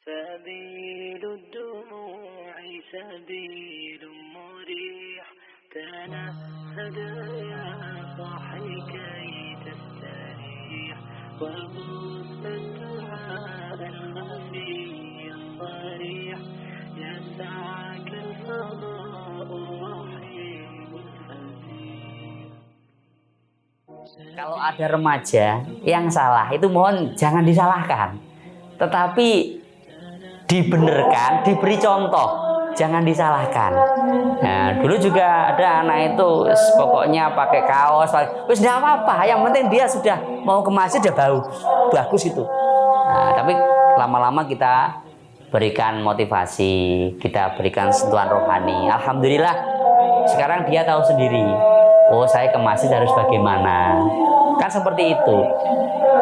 سبيل الدموع سبيل مريح تنهد يا صاحي كي تستريح وغص الدعاء الخفي الصريح يسعك الفضاء الرحيم الفسيح. Kalau ada remaja yang salah itu mohon jangan disalahkan, tetapi dibenarkan, diberi contoh, jangan disalahkan. Nah, dulu juga ada anak itu pokoknya pakai kaos, wis enggak apa-apa, yang penting dia sudah mau ke masjid dia bagus itu. Nah, tapi lama-lama kita berikan motivasi, kita berikan sentuhan rohani. Alhamdulillah sekarang dia tahu sendiri. Oh, saya ke masjid harus bagaimana? Kan seperti itu.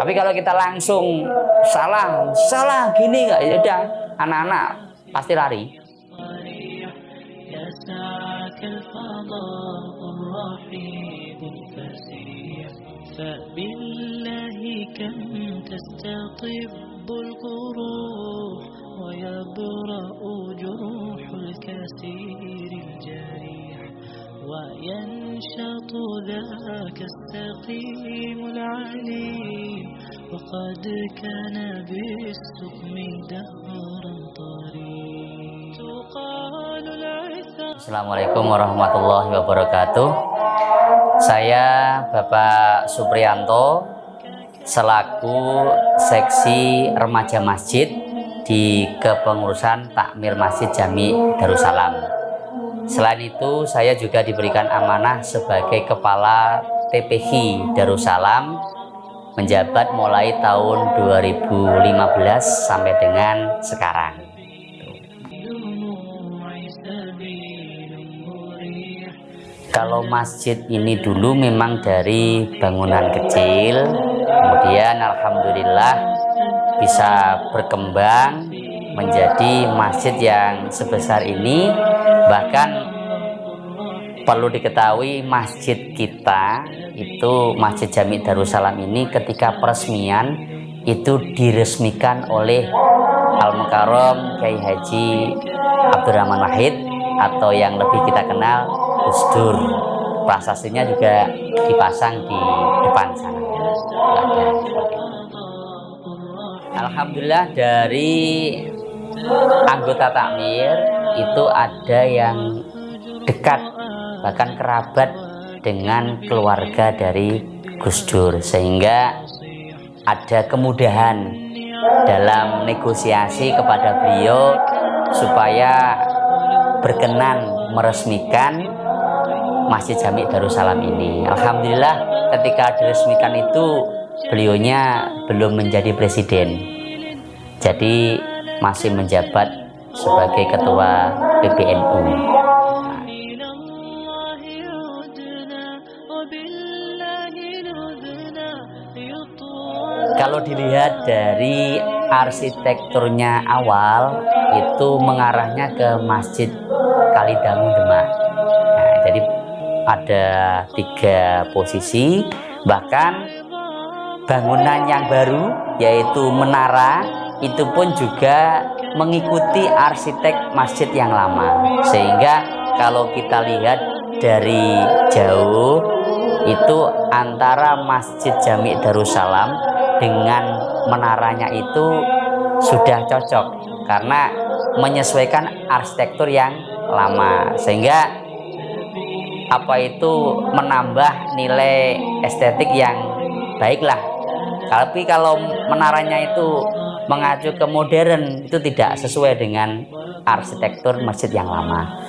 Tapi kalau kita langsung salah gini nggak, ya udah anak-anak pasti lari. وينشط ذاك السقيم العليم وقد كان بالسقم دهرا طريق تقال العثار. Assalamualaikum warahmatullahi wabarakatuh. Saya Bapak Supriyanto selaku seksi remaja masjid di kepengurusan Takmir Masjid Jami Darussalam. Selain itu, saya juga diberikan amanah sebagai Kepala TPI Darussalam menjabat mulai tahun 2015 sampai dengan sekarang. Kalau masjid ini dulu memang dari bangunan kecil, kemudian alhamdulillah bisa berkembang menjadi masjid yang sebesar ini. Bahkan perlu diketahui masjid kita itu Masjid Jami Darussalam ini ketika peresmian itu diresmikan oleh Al-Mukarram Kiai Haji Abdurrahman Wahid atau yang lebih kita kenal Gus Dur. Prasastinya juga dipasang di depan sana. Alhamdulillah dari anggota takmir itu ada yang dekat bahkan kerabat dengan keluarga dari Gus Dur, sehingga ada kemudahan dalam negosiasi kepada beliau supaya berkenan meresmikan Masjid Jami Darussalam ini. Alhamdulillah ketika diresmikan itu beliaunya belum menjadi presiden, jadi masih menjabat sebagai ketua PBNU. Kalau dilihat dari arsitekturnya awal itu mengarahnya ke Masjid Kalidangu Demak. Nah, jadi ada 3 posisi, bahkan bangunan yang baru yaitu menara itu pun juga mengikuti arsitek masjid yang lama, sehingga kalau kita lihat dari jauh itu antara Masjid Jami Darussalam dengan menaranya itu sudah cocok karena menyesuaikan arsitektur yang lama, sehingga apa itu menambah nilai estetik yang baiklah. Tapi kalau menaranya itu mengacu ke modern itu tidak sesuai dengan arsitektur masjid yang lama.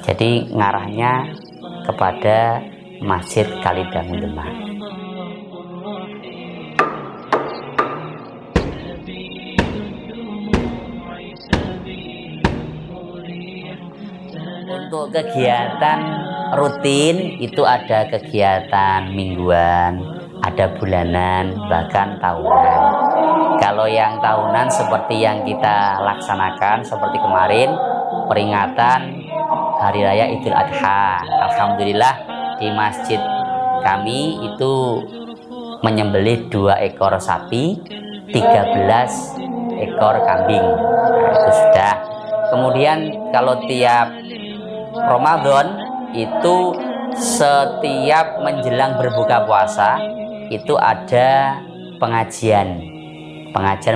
Jadi ngarahnya kepada Masjid Kalidangu Demak. Untuk kegiatan rutin itu ada kegiatan mingguan, ada bulanan, bahkan tahunan. Kalau yang tahunan seperti yang kita laksanakan seperti kemarin, peringatan Hari Raya Idul Adha. Alhamdulillah di masjid kami itu menyembelih 2 ekor sapi, 13 ekor kambing. Nah, itu sudah. Kemudian kalau tiap Ramadan itu setiap menjelang berbuka puasa itu ada pengajian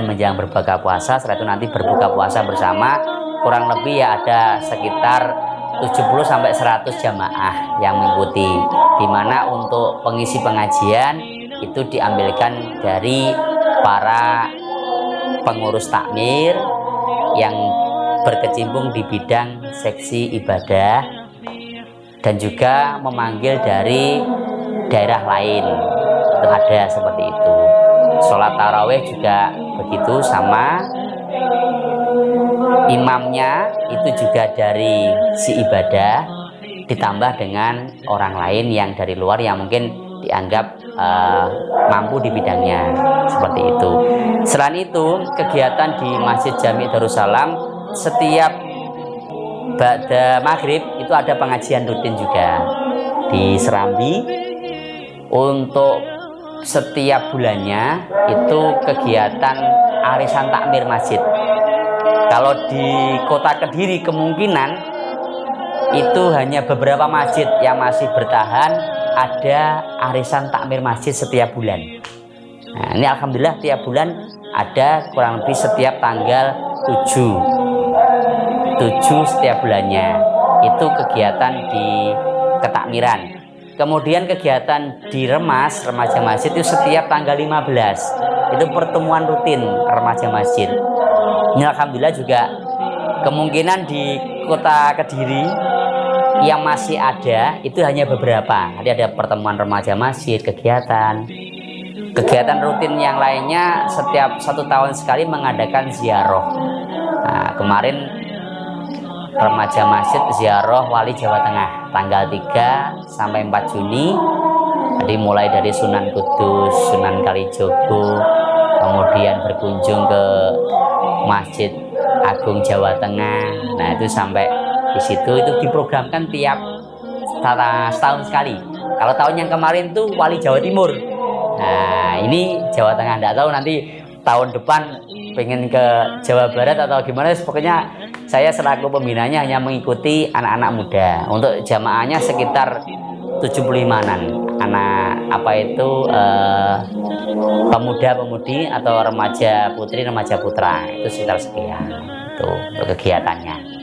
menjelang berbuka puasa. Setelah itu nanti berbuka puasa bersama, kurang lebih ya ada sekitar 70 sampai 100 jamaah yang mengikuti, dimana untuk pengisi pengajian itu diambilkan dari para pengurus takmir yang berkecimpung di bidang seksi ibadah dan juga memanggil dari daerah lain. Itu ada seperti itu. Sholat taraweh juga begitu sama, imamnya itu juga dari si ibadah ditambah dengan orang lain yang dari luar yang mungkin dianggap mampu di bidangnya, seperti itu. Selain itu, kegiatan di Masjid Jami Darussalam setiap ba'da maghrib itu ada pengajian rutin juga di Serambi. Untuk setiap bulannya itu kegiatan arisan takmir masjid. Kalau di kota Kediri kemungkinan itu hanya beberapa masjid yang masih bertahan ada arisan takmir masjid setiap bulan. Nah, ini alhamdulillah tiap bulan ada kurang lebih setiap tanggal 7 setiap bulannya. Itu kegiatan di ketakmiran. Kemudian kegiatan di remaja masjid itu setiap tanggal 15. Itu pertemuan rutin remaja masjid. Ini alhamdulillah juga kemungkinan di kota Kediri yang masih ada itu hanya beberapa. Jadi ada pertemuan remaja masjid, kegiatan rutin yang lainnya setiap 1 tahun sekali mengadakan ziarah. Nah, kemarin remaja masjid ziarah wali Jawa Tengah tanggal 3 sampai 4 Juni. Jadi mulai dari Sunan Kudus, Sunan Kalijogo, kemudian berkunjung ke Masjid Agung Jawa Tengah. Nah, itu sampai di situ itu diprogramkan tiap setahun sekali. Kalau tahun yang kemarin tuh wali Jawa Timur. Nah, ini Jawa Tengah. Nggak tahu nanti tahun depan pengen ke Jawa Barat atau gimana. Pokoknya saya selaku pembinanya hanya mengikuti anak-anak muda. Untuk jamaahnya sekitar 75-an. Anak pemuda-pemudi atau remaja putri, remaja putra. Itu sekitar sekian. Itu untuk kegiatannya.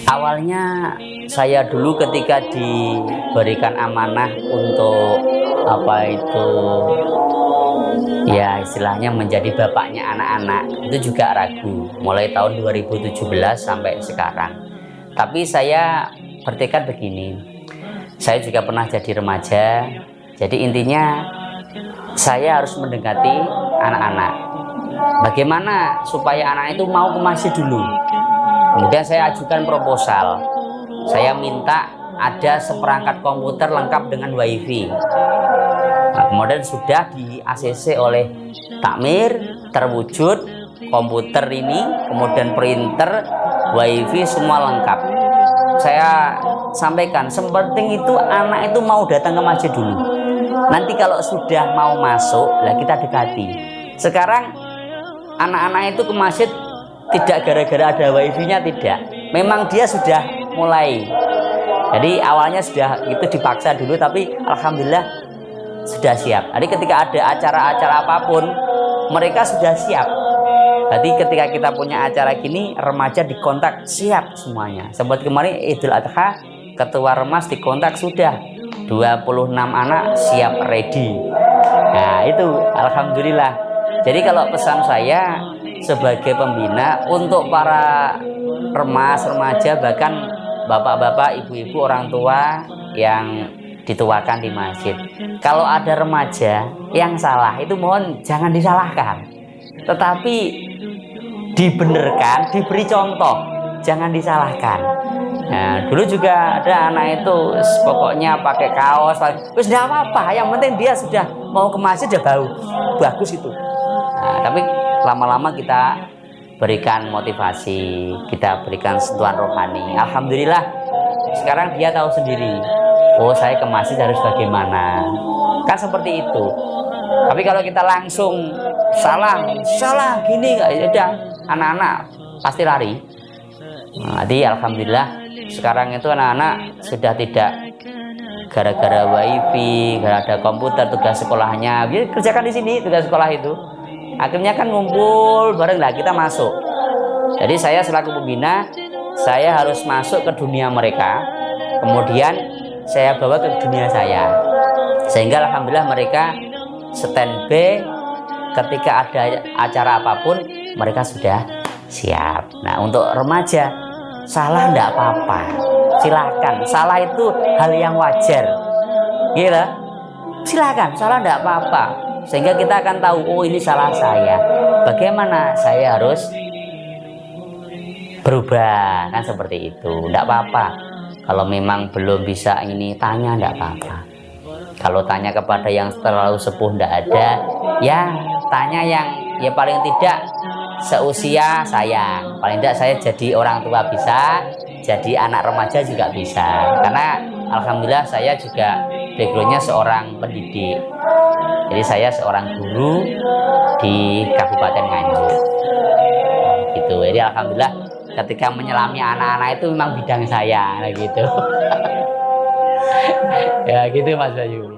Awalnya saya dulu ketika diberikan amanah untuk ya istilahnya menjadi bapaknya anak-anak, itu juga ragu mulai tahun 2017 sampai sekarang. Tapi saya bertekad begini, saya juga pernah jadi remaja, jadi intinya saya harus mendekati anak-anak. Bagaimana supaya anak itu mau ke masjid dulu. Kemudian saya ajukan proposal, saya minta ada seperangkat komputer lengkap dengan wifi. Nah, kemudian sudah di ACC oleh takmir, terwujud komputer ini, kemudian printer, wifi semua lengkap. Saya sampaikan, sepenting itu anak itu mau datang ke masjid dulu. Nanti kalau sudah mau masuk, lah kita dekati. Sekarang anak-anak itu ke masjid tidak gara-gara ada wifi-nya, tidak. Memang dia sudah mulai. Jadi awalnya sudah itu dipaksa dulu, tapi alhamdulillah sudah siap. Jadi ketika ada acara-acara apapun, mereka sudah siap. Jadi ketika kita punya acara gini, remaja dikontak siap semuanya. Seperti kemarin Idul Adha, ketua remas dikontak sudah 26 anak siap ready. Nah itu alhamdulillah. Jadi kalau pesan saya sebagai pembina untuk para remas, remaja, bahkan bapak-bapak, ibu-ibu, orang tua yang dituakan di masjid, kalau ada remaja yang salah itu mohon jangan disalahkan, tetapi dibenarkan, diberi contoh, jangan disalahkan. Nah, dulu juga ada anak itu pokoknya pakai kaos, terus tidak apa-apa, yang penting dia sudah mau ke masjid dia bau, bagus itu. Nah, tapi lama-lama kita berikan motivasi, kita berikan sentuhan rohani. Alhamdulillah sekarang dia tahu sendiri, oh saya ke masjid harus bagaimana, kan seperti itu. Tapi kalau kita langsung salah gini nggak, ya udah anak-anak pasti lari. Nah, jadi alhamdulillah sekarang itu anak-anak sudah tidak gara-gara wifi, gara ada komputer, tugas sekolahnya, dia kerjakan di sini tugas sekolah itu. Akhirnya kan ngumpul bareng lah, kita masuk. Jadi saya selaku pembina, saya harus masuk ke dunia mereka, kemudian saya bawa ke dunia saya, sehingga alhamdulillah mereka standby ketika ada acara apapun mereka sudah siap. Nah untuk remaja, salah enggak apa-apa, silahkan. Salah itu hal yang wajar, gila. Silahkan, salah enggak apa-apa, sehingga kita akan tahu, oh ini salah saya, bagaimana saya harus berubah, kan seperti itu. Enggak apa-apa kalau memang belum bisa ini, tanya, enggak apa-apa. Kalau tanya kepada yang terlalu sepuh enggak ada, ya tanya yang ya paling tidak seusia saya, paling tidak saya jadi orang tua bisa, jadi anak remaja juga bisa. Karena alhamdulillah saya juga backgroundnya seorang pendidik, jadi saya seorang guru di Kabupaten Nganjuk gitu. Jadi alhamdulillah ketika menyelami anak-anak itu memang bidang saya gitu. Ya gitu Mas Bayu.